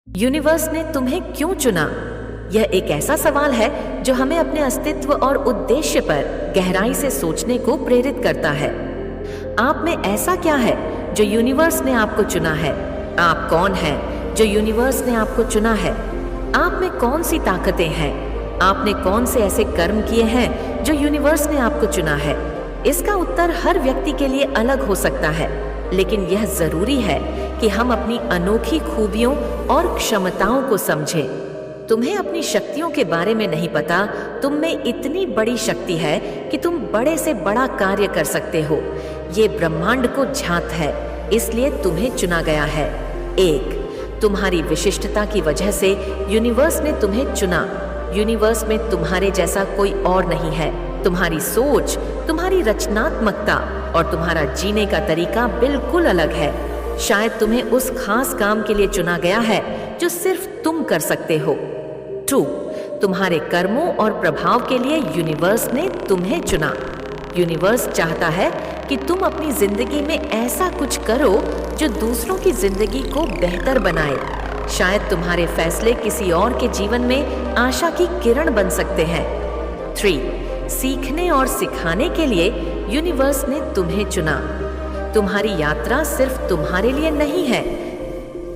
Universe ने तुम्हें क्यों चुना? यह एक ऐसा सवाल है जो हमें अपने अस्तित्व और उद्देश्य पर गहराई से सोचने को प्रेरित करता है। आप में ऐसा क्या है जो यूनिवर्स ने आपको चुना है? आप कौन हैं जो यूनिवर्स ने आपको चुना है? आप में कौन सी ताकतें हैं? आपने कौन से ऐसे कर्म किए हैं जो यूनिवर्स ने आपको चुना है? इसका उत्तर हर व्यक्ति के लिए अलग हो सकता है, लेकिन यह जरूरी है कि हम अपनी अनोखी खूबियों और क्षमताओं को समझें। तुम्हें अपनी शक्तियों के बारे में नहीं पता, तुम में इतनी बड़ी शक्ति है कि तुम बड़े से बड़ा कार्य कर सकते हो। ये ब्रह्मांड को झांक है, इसलिए तुम्हें चुना गया है। 1. तुम्हारी विशिष्टता की वजह से यूनिवर्स ने तुम्हें चुना। यूनिवर्स में तुम्हारे जैसा कोई और नहीं है। तुम्हारी सोच, तुम्हारी रचनात्मकता और तुम्हारा जीने का तरीका बिल्कुल अलग है। शायद तुम्हें उस खास काम के लिए चुना गया है जो सिर्फ तुम कर सकते हो। 2. तुम्हारे कर्मों और प्रभाव के लिए यूनिवर्स ने तुम्हें चुना। यूनिवर्स चाहता है कि तुम अपनी जिंदगी में ऐसा कुछ करो जो दूसरों की जिंदगी को बेहतर बनाए। शायद तुम्हारे फैसले किसी और के जीवन में आशा की किरण बन सकते हैं। 3. सीखने और सिखाने के लिए यूनिवर्स ने तुम्हें चुना। तुम्हारी यात्रा सिर्फ तुम्हारे लिए नहीं है,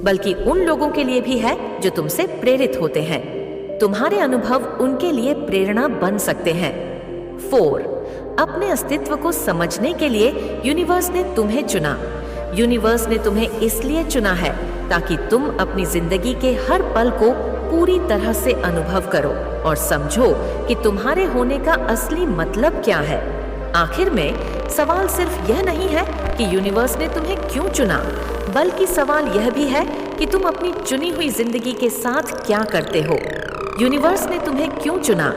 बल्कि उन लोगों के लिए भी है जो तुमसे प्रेरित होते हैं। तुम्हारे अनुभव उनके लिए प्रेरणा बन सकते हैं। 4. अपने अस्तित्व को समझने के लिए यूनिवर्स ने तुम्हें चुना। यूनिवर्स ने तुम्हें इसलिए चुना है ताकि तुम अपनी जिंदगी के हर पल को पूरी तरह से अनुभव करो और समझो कि तुम्हारे होने का असली मतलब क्या है। आखिर में सवाल सिर्फ यह नहीं है कि यूनिवर्स ने तुम्हें क्यों चुना, बल्कि सवाल यह भी है कि तुम अपनी चुनी हुई जिंदगी के साथ क्या करते हो। यूनिवर्स ने तुम्हें क्यों चुना?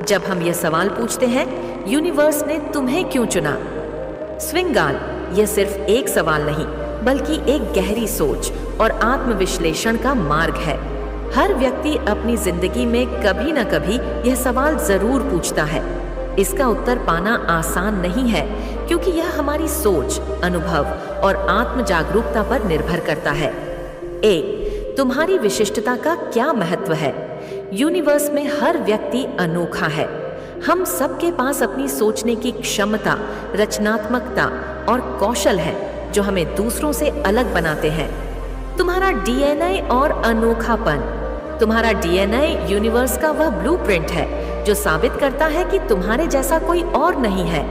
जब हम यह सवाल पूछते हैं, यूनिवर्स ने तुम्हें क्यों चुना, स्विंगाल, यह सिर्फ एक सवाल नहीं, बल्कि एक गहरी सोच और आत्मविश्लेषण का मार्ग है। हर व्यक्ति अपनी जिंदगी में कभी न कभी यह सवाल जरूर पूछता है। इसका उत्तर पाना आसान नहीं है, क्योंकि यह हमारी सोच, अनुभव और आत्म जागरूकता पर निर्भर करता है। 1. तुम्हारी विशिष्टता का क्या महत्व है? यूनिवर्स में हर व्यक्ति अनोखा है। हम सबके पास अपनी सोचने की क्षमता, रचनात्मकता और कौशल है जो हमें दूसरों से अलग बनाते हैं। तुम्हारा डीएनए और अनोखापन, तुम्हारा डीएनए यूनिवर्स का वह ब्लूप्रिंट है जो साबित करता है कि तुम्हारे जैसा कोई और नहीं है।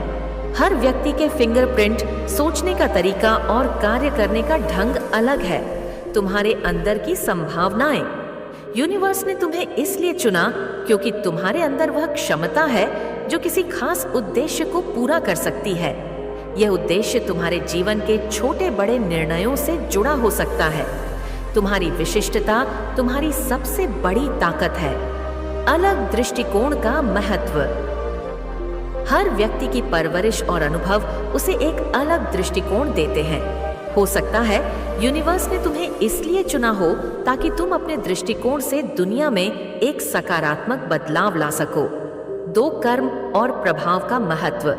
हर व्यक्ति के फिंगरप्रिंट, सोचने का तरीका और कार्य करने का ढंग अलग है। तुम्हारे अंदर की संभावनाएं, यूनिवर्स ने तुम्हें इसलिए चुना क्योंकि तुम्हारे अंदर वह क्षमता है जो किसी खास उद्देश्य को पूरा कर सकती है। यह उद्देश्य तुम्हारे जीवन के छोटे बड़े निर्णयों से जुड़ा हो सकता है। तुम्हारी विशिष्टता तुम्हारी सबसे बड़ी ताकत है। अलग दृष्टिकोण का महत्व, हर व्यक्ति की परवरिश और अनुभव उसे एक अलग दृष्टिकोण देते हैं। हो सकता है यूनिवर्स ने तुम्हें इसलिए चुना हो ताकि तुम अपने दृष्टिकोण से दुनिया में एक सकारात्मक बदलाव ला सको। 2. कर्म और प्रभाव का महत्व,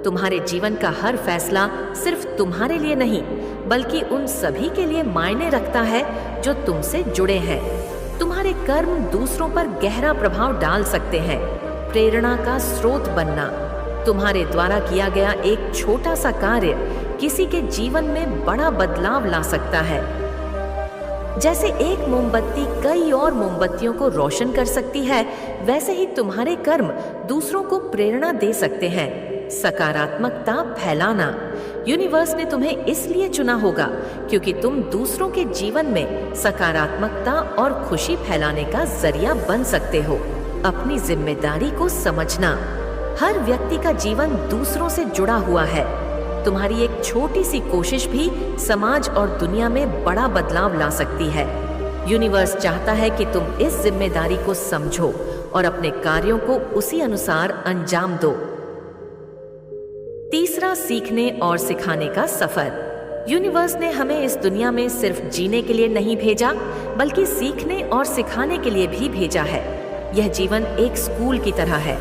तुम्हारे जीवन का हर फैसला सिर्फ तुम्हारे लिए नहीं, बल्कि उन सभी के लिए मायने रखता है जो तुमसे जुड़े हैं। तुम्हारे कर्म दूसरों पर गहरा प्रभाव डाल सकते हैं। प्रेरणा का स्रोत बनना, तुम्हारे द्वारा किया गया एक छोटा सा कार्य किसी के जीवन में बड़ा बदलाव ला सकता है। जैसे एक मोमबत्ती कई और मोमबत्तियों को रोशन कर सकती है, वैसे ही तुम्हारे कर्म दूसरों को प्रेरणा दे सकते हैं। सकारात्मकता फैलाना, यूनिवर्स ने तुम्हें इसलिए चुना होगा क्योंकि तुम दूसरों के जीवन में सकारात्मकता और खुशी फैलाने का जरिया बन सकते हो। अपनी जिम्मेदारी को समझना, हर व्यक्ति का जीवन दूसरों से जुड़ा हुआ है। तुम्हारी एक छोटी सी कोशिश भी समाज और दुनिया में बड़ा बदलाव ला सकती है। यूनिवर्स चाहता है कि तुम इस जिम्मेदारी को समझो और अपने कार्यों को उसी अनुसार अंजाम दो। 3. सीखने और सिखाने का सफर, यूनिवर्स ने हमें इस दुनिया में सिर्फ जीने के लिए नहीं भेजा, बल्कि सीखने और सिखाने के लिए भी भेजा है। यह जीवन एक स्कूल की तरह है,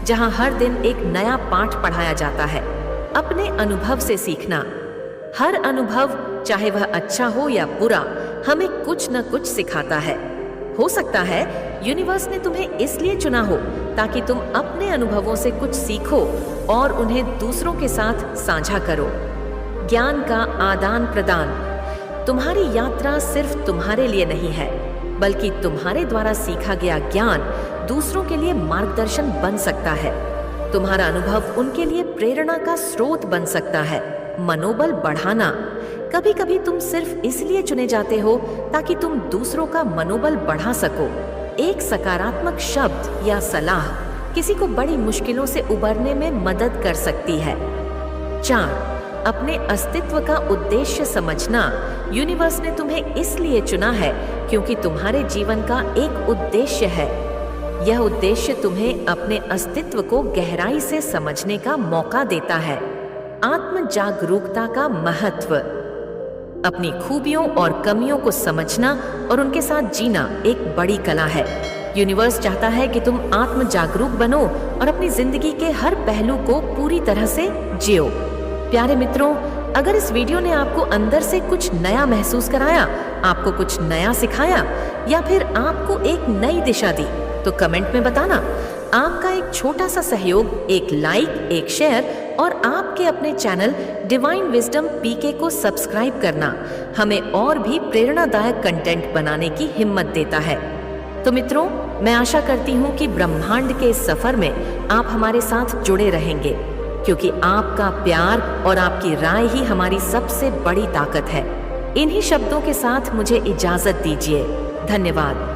जहां हर दिन एक नया पाठ पढ़ाया जाता है। अपने अनुभव से सीखना, हर अनुभव, चाहे वह अच्छा हो या बुरा, हमें कुछ न कुछ सिखाता है। हो सकता है यूनिवर्स ने तुम्हें इसलिए चुना हो ताकि तुम अपने अनुभवों से कुछ सीखो और उन्हें दूसरों के साथ साझा करो। ज्ञान का आदान प्रदान। तुम्हारी यात्रा सिर्फ तुम्हारे लिए नहीं है, बल्कि तुम्हारे द्वारा सीखा गया ज्ञान दूसरों के लिए मार्गदर्शन बन सकता है। तुम्हारा अनुभव उनके लिए प्रेरणा का स्रोत बन सकता है। मनोबल बढ़ाना। कभी कभी तुम सिर्फ इसलिए चुने जाते हो ताकि तुम दूसरों का मनोबल बढ़ा सको। एक सकारात्मक शब्द या सलाह किसी को बड़ी मुश्किलों से उबरने में मदद कर सकती है। 4. अपने अस्तित्व का उद्देश्य समझना। यूनिवर्स ने तुम्हें इसलिए चुना है क्योंकि तुम्हारे जीवन का एक उद्देश्य है। यह उद्देश्य तुम्हें अपने अस्तित्व को गहराई से समझने का मौका देता है। आत्म जागरूकता का महत्व। अपनी खूबियों और कमियों को समझना और उनके साथ जीना एक बड़ी कला है। यूनिवर्स चाहता है कि तुम आत्म जागरूक बनो और अपनी जिंदगी के हर पहलू को पूरी तरह से जियो। प्यारे मित्रों, अगर इस वीडियो ने आपको अंदर से कुछ नया महसूस कराया, आपको कुछ नया सिखाया या फिर आपको एक नई दिशा दी, तो कमेंट में बताना। आपका एक छोटा सा सहयोग, एक लाइक, एक शेयर और आपके अपने चैनल डिवाइन विजडम पीके को सब्सक्राइब करना हमें और भी प्रेरणादायक कंटेंट बनाने की हिम्मत देता है। तो मित्रों, मैं आशा करती हूँ कि ब्रह्मांड के इस सफर में आप हमारे साथ जुड़े रहेंगे, क्योंकि आपका प्यार और आपकी राय ही हमारी सबसे बड़ी ताकत है। इन्हीं शब्दों के साथ मुझे इजाजत दीजिए। धन्यवाद।